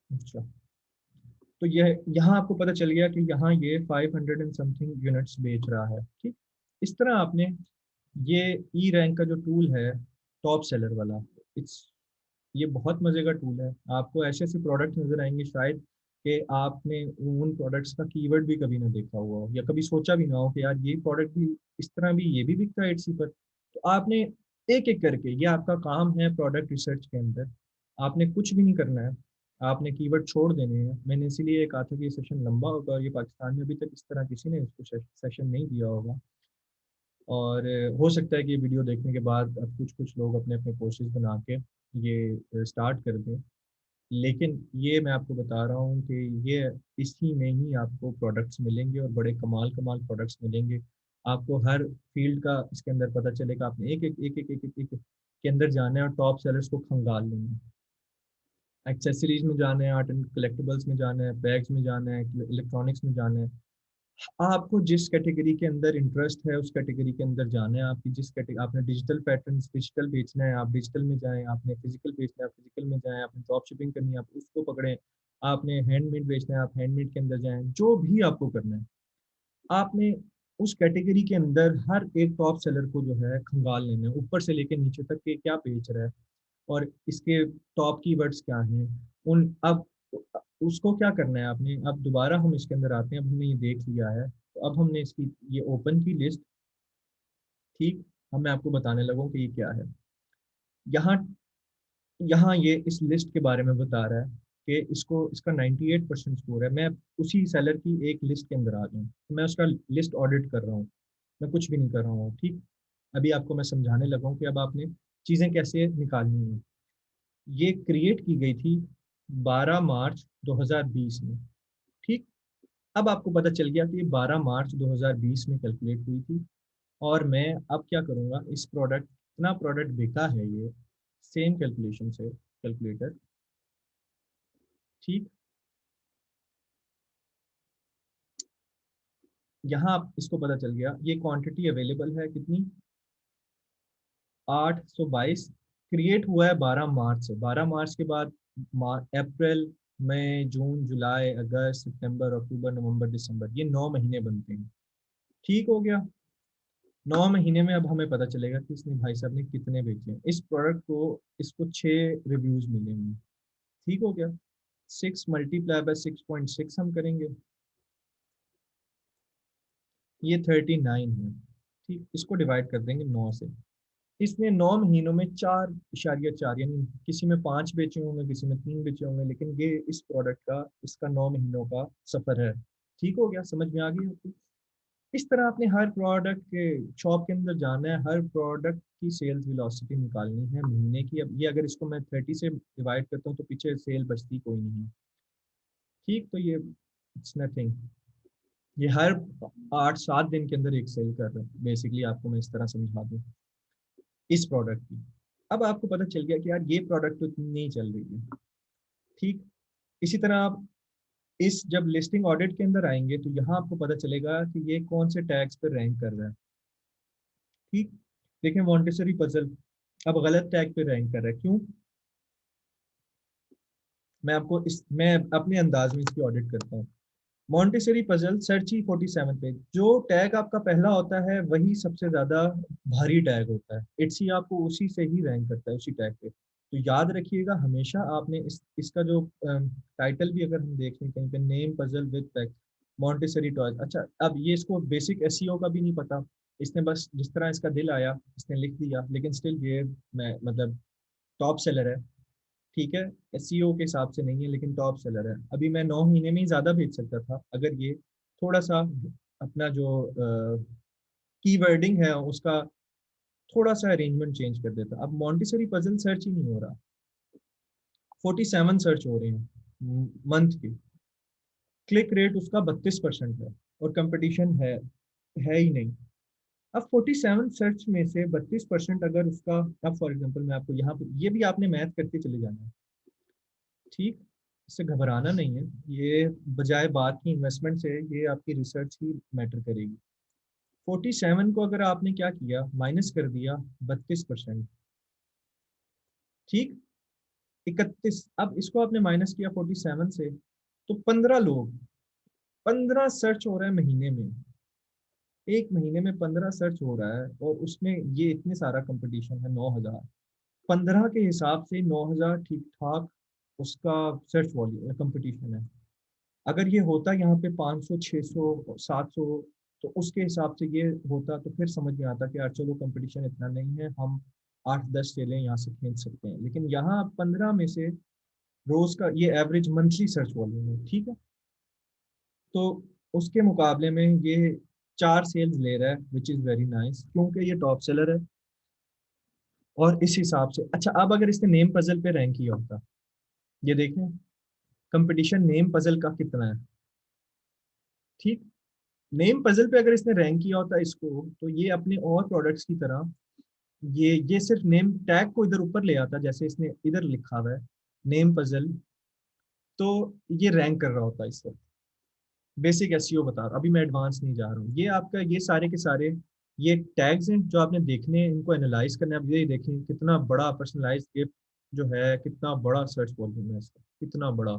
अच्छा, तो यह यहाँ आपको पता चल गया कि यहाँ ये 500 एंड समथिंग यूनिट्स बेच रहा है। ठीक, इस तरह आपने ये ई रैंक का जो टूल है टॉप सेलर वाला, इट्स ये बहुत मजे का टूल है। आपको ऐसे ऐसे प्रोडक्ट नजर आएंगे शायद कि आपने उन प्रोडक्ट्स का कीवर्ड भी कभी ना देखा हुआ हो या कभी सोचा भी ना हो कि यार ये प्रोडक्ट भी इस तरह भी ये भी बिकता है एटसी पर। तो आपने एक एक करके, ये आपका काम है प्रोडक्ट रिसर्च के अंदर, आपने कुछ भी नहीं करना है, आपने कीवर्ड छोड़ देने हैं। मैंने इसीलिए कहा था कि ये सेशन लंबा होगा और ये पाकिस्तान में अभी तक इस तरह किसी ने इसको सेशन नहीं दिया होगा। और हो सकता है कि ये वीडियो देखने के बाद अब कुछ कुछ लोग अपने अपने कोर्सेज बना के ये स्टार्ट कर दें। लेकिन ये मैं आपको बता रहा हूँ कि ये इसी में ही आपको प्रोडक्ट्स मिलेंगे और बड़े कमाल कमाल प्रोडक्ट्स मिलेंगे। आपको हर फील्ड का इसके अंदर पता चलेगा। आपने एक के अंदर जाना है और टॉप सेलर्स को खंगाल लेना है। एक्सेसरीज में जाना है, आर्ट एंड कलेक्टिबल्स में जाना है, बैग्स में जाना है, इलेक्ट्रॉनिक्स में जाना है। आपको जिस कैटेगरी के अंदर इंटरेस्ट है उस कैटेगरी के अंदर जाना है। आपकी जिस कैटेगरी, आपने डिजिटल पैटर्न्स डिजिटल बेचना है आप डिजिटल में जाएं, आपने फिजिकल बेचना है आप फिजिकल में जाएं, आपने ड्रॉप शिपिंग करनी है आप उसको पकड़ें, आपने हैंडमेड बेचना है आप हैंडमेड के अंदर जाएं। जो भी आपको करना है आपने उस कैटेगरी के अंदर हर एक टॉप सेलर को जो है खंगाल लेना है, ऊपर से लेके नीचे तक के क्या बेच रहा है और इसके टॉप कीवर्ड्स क्या हैं। उन अब उसको क्या करना है आपने। अब दोबारा हम इसके अंदर आते हैं, अब हमने ये देख लिया है तो अब हमने इसकी ये ओपन की लिस्ट। ठीक, अब मैं आपको बताने लगा हूँ कि ये क्या है। यहाँ यहाँ ये इस लिस्ट के बारे में बता रहा है कि इसको इसका 98% स्कोर है। मैं उसी सेलर की एक लिस्ट के अंदर आ जाऊँ तो मैं उसका लिस्ट ऑडिट कर रहा हूँ, मैं कुछ भी नहीं कर रहा हूँ। ठीक, अभी आपको मैं समझाने लगा हूँ कि अब आपने चीज़ें कैसे निकालनी है। ये क्रिएट की गई थी 12 मार्च 2020 में। ठीक, अब आपको पता चल गया कि 12 मार्च 2020 में कैलकुलेट हुई थी। और मैं अब क्या करूँगा, इस प्रोडक्ट कितना प्रोडक्ट बिका है ये सेम कैलकुलेशन से कैलकुलेटर। ठीक, यहाँ आप इसको पता चल गया ये क्वांटिटी अवेलेबल है कितनी, 822। क्रिएट हुआ है 12 मार्च से। 12 मार्च के बाद अप्रैल मई जून जुलाई अगस्त सितंबर अक्टूबर नवंबर दिसंबर, ये 9 महीने बनते हैं। ठीक हो गया। 9 महीने में अब हमें पता चलेगा कि इसने भाई साहब ने कितने बेचे हैं इस प्रोडक्ट को। इसको 6 रिव्यूज मिले हैं। ठीक हो गया। 6 × 6 हम करेंगे, ये 39 है। ठीक, इसको डिवाइड कर देंगे 9 से। इसने 9 महीनों में 4.4 यानी किसी में 5 बेचे होंगे किसी में 3 बेचे होंगे, लेकिन ये इस प्रोडक्ट का इसका 9 महीनों का सफर है। ठीक हो गया, समझ में आ गई आपको। इस तरह आपने हर प्रोडक्ट के शॉप के अंदर जाना है, हर प्रोडक्ट की सेल्स वेलोसिटी निकालनी है महीने की। अब ये अगर इसको मैं 30 से डिवाइड करता हूँ तो पीछे सेल बचती कोई नहीं है। ठीक, तो ये इट्स नथिंग। ये हर 8-7 दिन के अंदर एक सेल कर रहे हैं बेसिकली। आपको मैं इस तरह समझा दूँ इस प्रोडक्ट की। अब आपको पता चल गया कि यार ये प्रोडक्ट तो इतनी नहीं चल रही है। ठीक, इसी तरह आप इस जब लिस्टिंग ऑडिट के अंदर आएंगे तो यहाँ आपको पता चलेगा कि ये कौन से टैग्स पर रैंक कर रहा है। ठीक, देखें मॉन्टेसरी पजल अब गलत टैग पे रैंक कर रहा है, क्यों। मैं अपने अंदाज में इसकी ऑडिट करता हूँ। मॉन्टेसरी पजल सर्ची 47 पे जो टैग आपका पहला होता है वही सबसे ज्यादा भारी टैग होता है। इट्सी आपको उसी से ही रैंक करता है, उसी टैग पे। तो याद रखिएगा हमेशा आपने इसका जो टाइटल भी अगर हम देख लें कहीं पे, name puzzle with tag Montessori toys. अच्छा, अब ये इसको बेसिक एसईओ का भी नहीं पता, इसने बस जिस तरह इसका दिल आया इसने लिख दिया, लेकिन स्टिल ये मैं मतलब टॉप सेलर है। ठीक है, एसईओ के हिसाब से नहीं है लेकिन टॉप सेलर है। अभी मैं 9 महीने में ही ज्यादा बेच सकता था अगर ये थोड़ा सा अपना जो की वर्डिंग है उसका थोड़ा सा अरेंजमेंट चेंज कर देता। अब मॉन्टेसरी पजल सर्च ही नहीं हो रहा, 47 सर्च हो रहे हैं मंथ की। क्लिक रेट उसका 32% है और कंपटीशन है ही नहीं। अब 47 सर्च में से 32% अगर उसका, अब फॉर एग्जांपल मैं आपको यहाँ पे ये भी आपने मैथ करके चले जाना है। ठीक, इससे घबराना नहीं है। ये बजाय बात की इन्वेस्टमेंट से ये आपकी रिसर्च ही मैटर करेगी। 47 को अगर आपने क्या किया माइनस कर दिया 32%। ठीक, 31, अब इसको आपने माइनस किया 47 से, तो 15 लोग, 15 सर्च हो रहा है महीने में, एक महीने में 15 सर्च हो रहा है, और उसमें ये इतने सारा कंपटीशन है 9,000, 15 के हिसाब से 9,000 ठीक ठाक उसका सर्च वॉल्यूम कंपटीशन है। अगर ये होता यहाँ पे 500 600 700, तो उसके हिसाब से ये होता, तो फिर समझ में आता कि यार चलो कंपटीशन इतना नहीं है, हम 8-10 सेलें यहाँ से खींच सकते हैं। लेकिन यहाँ 15 में से रोज का ये एवरेज मंथली सर्च वॉल्यूम है, ठीक है। तो उसके मुकाबले में ये 4 सेल्स ले रहा है, विच इज़ वेरी नाइस, क्योंकि ये टॉप सेलर है। और इस हिसाब से अच्छा, अब अगर इसने नेम पजल पे रैंक किया होता, ये देखें कंपटीशन नेम पजल का कितना है, ठीक। नेम पजल पे अगर इसने रैंक किया होता इसको, तो ये अपने और प्रोडक्ट्स की तरह ये सिर्फ नेम टैग को इधर ऊपर ले आता, जैसे इसने इधर लिखा हुआ है नेम पजल, तो ये रैंक कर रहा होता इस वक्त। बेसिक एसईओ बता रहा हूं, अभी मैं एडवांस नहीं जा रहा हूँ। ये आपका ये सारे के सारे ये टैग्स हैं जो आपने देखने हैं, इनको एनालाइज करना है। अब ये देखें कितना बड़ा पर्सनलाइज गिफ्ट जो है, कितना बड़ा सर्च वॉल्यूम है इसका, कितना बड़ा,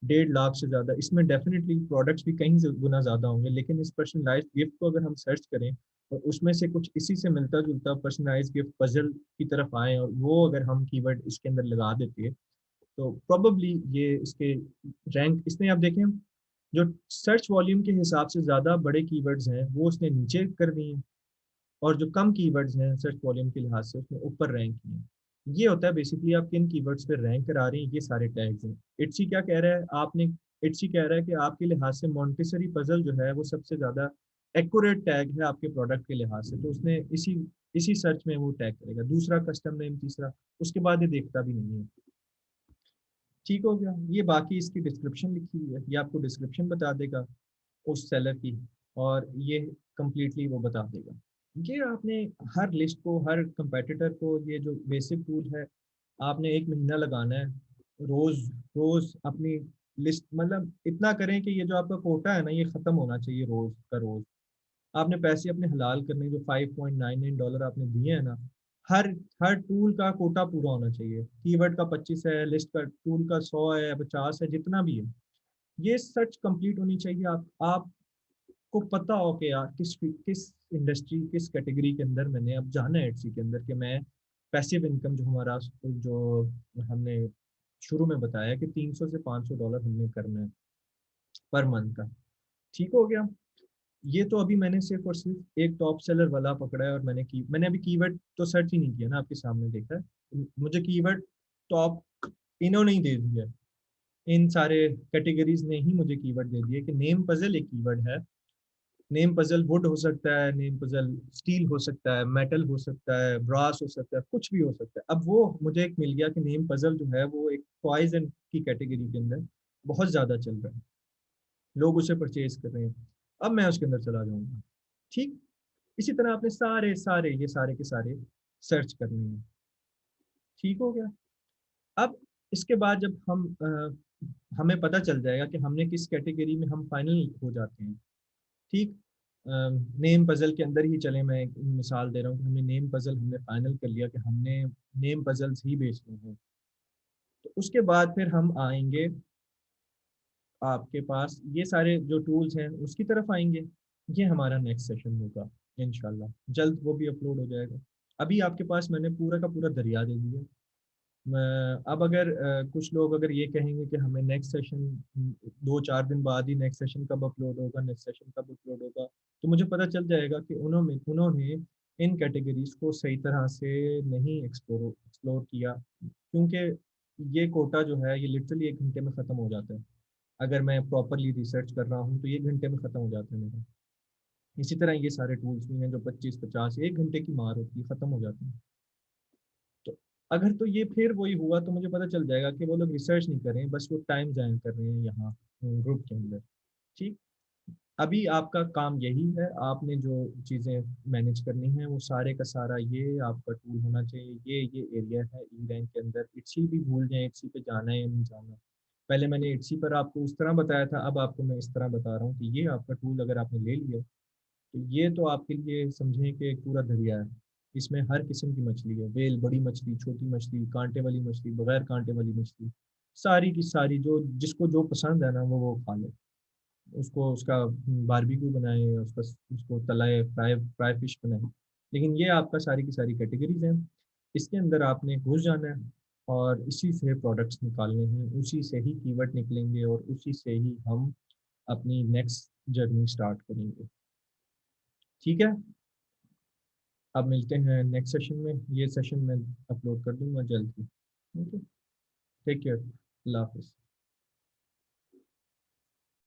1.5 लाख से ज्यादा। इसमें डेफिनेटली प्रोडक्ट्स भी कहीं गुना ज्यादा होंगे, लेकिन इस पर्सनलाइज गिफ्ट को अगर हम सर्च करें और उसमें से कुछ इसी से मिलता जुलता पर्सनलाइज गिफ्ट पजल की तरफ आए, और वो अगर हम कीवर्ड इसके अंदर लगा देते, तो प्रोबेबली ये इसके रैंक, इसने आप देखें जो सर्च वॉल्यूम के हिसाब से ज़्यादा बड़े कीवर्ड्स हैं वो उसने नीचे कर दिए हैं, और जो कम कीवर्ड्स हैं सर्च वॉल्यूम के लिहाज से उसने ऊपर रैंक किए हैं। ये होता है बेसिकली आप किन कीवर्ड्स पे रैंक करा रहे हैं, ये सारे टैग्स हैं। इट्सी क्या कह रहा है आपने, इट्सी कह रहा है कि आपके लिहाज से मॉन्टेसरी पजल जो है वो सबसे ज़्यादा एक्यूरेट टैग है आपके प्रोडक्ट के लिहाज से, तो उसने इसी इसी सर्च में वो टैग करेगा। दूसरा कस्टम नेम, तीसरा, उसके बाद ये देखता भी नहीं है। ठीक हो गया। ये बाकी इसकी डिस्क्रिप्शन लिखी हुई है, ये आपको डिस्क्रिप्शन बता देगा उस सेलर की, और ये कम्प्लीटली वो बता देगा। ये आपने हर लिस्ट को, हर कंपेटिटर को, ये जो बेसिक टूल है आपने 1 महीना लगाना है। रोज रोज अपनी लिस्ट, मतलब इतना करें कि ये जो आपका कोटा है ना ये खत्म होना चाहिए रोज का रोज। आपने पैसे अपने हलाल करने, जो $5.99 आपने दिए हैं ना, हर हर टूल का कोटा पूरा होना चाहिए। कीवर्ड का 25 है, लिस्ट का टूल का 100 है, 50 है, जितना भी है, ये सर्च कंप्लीट होनी चाहिए। आपको पता हो कि यार किस किस इंडस्ट्री, किस कैटेगरी के अंदर मैंने अब जाना है एडसी के अंदर, कि मैं पैसिव इनकम जो हमारा, जो हमने शुरू में बताया कि $300 से $500 हमने करना है पर मंथ का। ठीक हो गया। ये तो अभी मैंने सिर्फ और सिर्फ एक टॉप सेलर वाला पकड़ा है, और मैंने अभी कीवर्ड तो सर्च ही नहीं किया ना, आपके सामने देखा है मुझे कीवर्ड टॉप इन्होंने ही दे दिया है। इन सारे कैटेगरीज ने ही मुझे कीवर्ड दे दिए कि नेम पजल एक कीवर्ड है। नेम पजल वुड हो सकता है, नेम पजल स्टील हो सकता है, मेटल हो सकता है, ब्रास हो सकता है, कुछ भी हो सकता है। अब वो मुझे एक मिल गया कि नेम पजल जो है वो एक टॉयज एंड की कैटेगरी के अंदर बहुत ज्यादा चल रहा है, लोग उसे परचेज कर रहे हैं। अब मैं उसके अंदर चला जाऊंगा। ठीक। इसी तरह आपने सारे सारे ये सारे के सारे सर्च करने हैं। ठीक हो गया। अब इसके बाद जब हम हमें पता चल जाएगा कि हमने किस कैटेगरी में हम फाइनल हो जाते हैं। ठीक। नेम पजल के अंदर ही चले, मैं एक मिसाल दे रहा हूँ कि हमने नेम पजल हमने फाइनल कर लिया कि हमने नेम पजल्स ही बेचने हैं। तो उसके बाद फिर हम आएंगे आपके पास, ये सारे जो टूल्स हैं उसकी तरफ आएंगे। ये हमारा नेक्स्ट सेशन होगा इंशाल्लाह, जल्द वो भी अपलोड हो जाएगा। अभी आपके पास मैंने पूरा का पूरा दरिया दे दिया। अब अगर कुछ लोग अगर ये कहेंगे कि हमें नेक्स्ट सेशन 2-4 दिन बाद ही, नेक्स्ट सेशन कब अपलोड होगा, नेक्स्ट सेशन कब अपलोड होगा, तो मुझे पता चल जाएगा कि उन्होंने उन्होंने इन कैटेगरीज को सही तरह से नहीं एक्सप्लोर किया, क्योंकि ये कोटा जो है ये लिटरली 1 घंटे में ख़त्म हो जाता है। अगर मैं प्रॉपरली रिसर्च कर रहा हूँ तो ये 1 घंटे में ख़त्म हो जाता है मेरा। इसी तरह ये सारे टूल्स भी हैं जो 25-50 1 घंटे की मार होती है, ख़त्म हो जाती है। तो अगर तो ये फिर वही हुआ तो मुझे पता चल जाएगा कि वो लोग रिसर्च नहीं कर रहे हैं, बस वो टाइम जाया कर रहे हैं यहाँ ग्रुप के अंदर। ठीक। अभी आपका काम यही है, आपने जो चीज़ें मैनेज करनी है वो सारे का सारा ये आपका टूल होना चाहिए। ये एरिया है ई रैंक के अंदर। इट्सी भी भूल जाए इट्सी पे जाना है या नहीं जाना। पहले मैंने इट्सी पर आपको उस तरह बताया था, अब आपको मैं इस तरह बता रहा हूँ कि ये आपका टूल अगर आपने ले लिया, तो ये तो आपके लिए समझें कि एक पूरा दरिया है। इसमें हर किस्म की मछली है, वेल, बड़ी मछली, छोटी मछली, कांटे वाली मछली, बगैर कांटे वाली मछली, सारी की सारी, जो जिसको जो पसंद है ना वो खा ले। उसको उसका बारबेक्यू बनाए, उसका उसको तलाए, फ्राई फ्राई फिश बनाए। लेकिन ये आपका सारी की सारी कैटेगरीज हैं, इसके अंदर आपने घुस जाना है और इसी से प्रोडक्ट्स निकालने हैं, उसी से ही कीवर्ड निकलेंगे और उसी से ही हम अपनी नेक्स्ट जर्नी स्टार्ट करेंगे। ठीक है, अब मिलते हैं नेक्स्ट सेशन में, ये सेशन मैं अपलोड कर दूंगा जल्द ही। ओके, टेक केयर, अल्लाह हाफिज़।